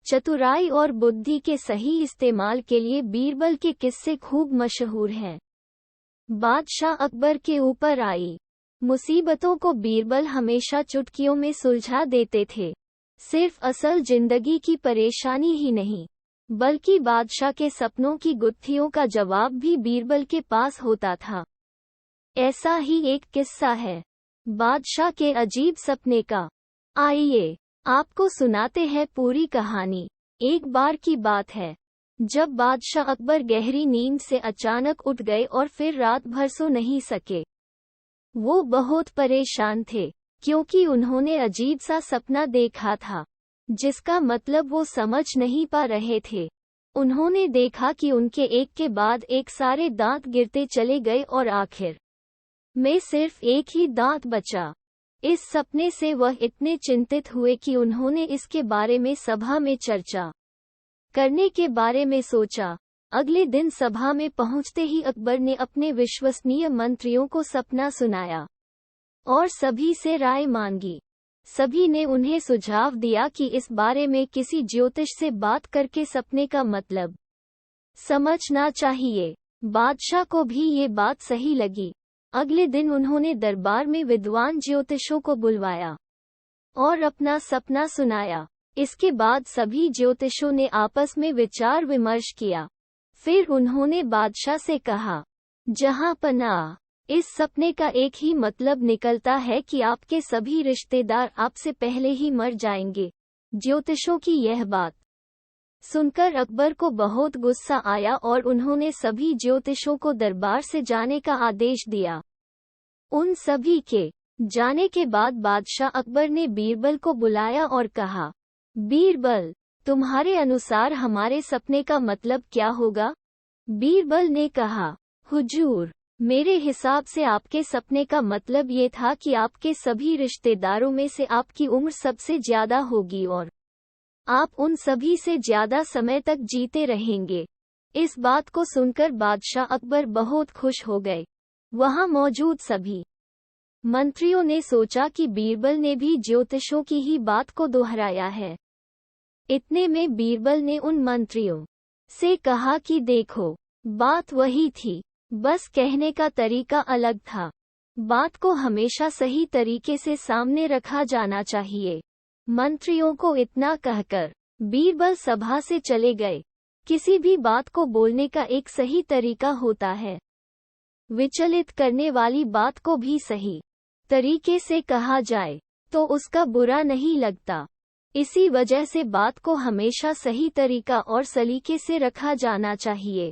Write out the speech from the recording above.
चतुराई और बुद्धि के सही इस्तेमाल के लिए बीरबल के किस्से खूब मशहूर हैं। बादशाह अकबर के ऊपर आई मुसीबतों को बीरबल हमेशा चुटकियों में सुलझा देते थे। सिर्फ असल जिंदगी की परेशानी ही नहीं, बल्कि बादशाह के सपनों की गुत्थियों का जवाब भी बीरबल के पास होता था। ऐसा ही एक किस्सा है बादशाह के अजीब सपने का। आइए आपको सुनाते हैं पूरी कहानी। एक बार की बात है जब बादशाह अकबर गहरी नींद से अचानक उठ गए और फिर रात भर सो नहीं सके। वो बहुत परेशान थे क्योंकि उन्होंने अजीब सा सपना देखा था जिसका मतलब वो समझ नहीं पा रहे थे। उन्होंने देखा कि उनके एक के बाद एक सारे दांत गिरते चले गए और आखिर में सिर्फ एक ही दांत बचा। इस सपने से वह इतने चिंतित हुए कि उन्होंने इसके बारे में सभा में चर्चा करने के बारे में सोचा। अगले दिन सभा में पहुंचते ही अकबर ने अपने विश्वसनीय मंत्रियों को सपना सुनाया और सभी से राय मांगी। सभी ने उन्हें सुझाव दिया कि इस बारे में किसी ज्योतिष से बात करके सपने का मतलब समझना चाहिए। बादशाह को भी ये बात सही लगी। अगले दिन उन्होंने दरबार में विद्वान ज्योतिषों को बुलवाया और अपना सपना सुनाया। इसके बाद सभी ज्योतिषों ने आपस में विचार विमर्श किया। फिर उन्होंने बादशाह से कहा, जहां पनाह, इस सपने का एक ही मतलब निकलता है कि आपके सभी रिश्तेदार आपसे पहले ही मर जाएंगे। ज्योतिषों की यह बात सुनकर अकबर को बहुत गुस्सा आया और उन्होंने सभी ज्योतिषों को दरबार से जाने का आदेश दिया। उन सभी के जाने के बाद बादशाह अकबर ने बीरबल को बुलाया और कहा, बीरबल, तुम्हारे अनुसार हमारे सपने का मतलब क्या होगा? बीरबल ने कहा, हुजूर, मेरे हिसाब से आपके सपने का मतलब ये था कि आपके सभी रिश्तेदारों में से आपकी उम्र सबसे ज्यादा होगी और आप उन सभी से ज्यादा समय तक जीते रहेंगे। इस बात को सुनकर बादशाह अकबर बहुत खुश हो गए। वहां मौजूद सभी मंत्रियों ने सोचा कि बीरबल ने भी ज्योतिषों की ही बात को दोहराया है। इतने में बीरबल ने उन मंत्रियों से कहा कि देखो, बात वही थी, बस कहने का तरीका अलग था। बात को हमेशा सही तरीके से सामने रखा जाना चाहिए। मंत्रियों को इतना कहकर बीरबल सभा से चले गए। किसी भी बात को बोलने का एक सही तरीका होता है। विचलित करने वाली बात को भी सही तरीके से कहा जाए तो उसका बुरा नहीं लगता। इसी वजह से बात को हमेशा सही तरीका और सलीके से रखा जाना चाहिए।